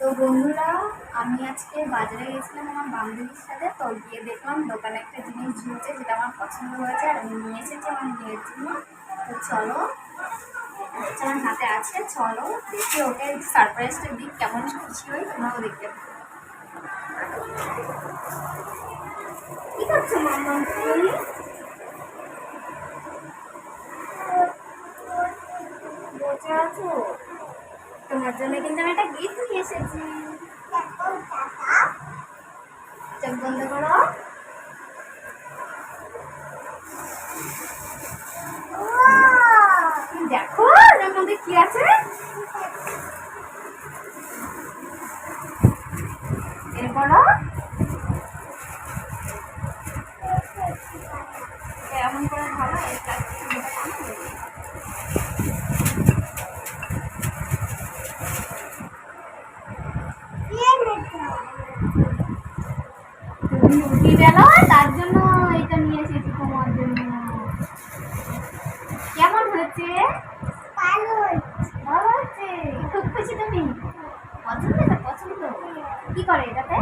তো বন্ধুরা, আমি আজকে বাজারে গেছিলাম আমার বান্ধবীর সাথে। তো গিয়ে দেখলাম দোকানে একটা জিনিস ঝুলছে যেটা আমার পছন্দ হয়েছে আর আমি নিয়ে এসেছি আমার মেয়ের জন্য। তো চলো, আমার হাতে আছে, চলো দেখি ওকে সারপ্রাইজটা দিই, কেমন খুশি হই তোমরাও দেখতে পাবো। কি করছো মাম্মা তুমি? বসে আছো? তোমার জন্য কিন্তু আমি একটা গিফট নিয়ে এসেছি। চোখ বন্ধ করো। দেখো এর মধ্যে কি আছে। এরপর এমন করে ধরো, তুমি উঠি গেল, তার জন্য এটা নিয়ে এসেছি তোমার জন্য। কেমন হয়েছে? ভালো হচ্ছে। খুব খুশি তুমি? পছন্দ? কি করে এটাতে?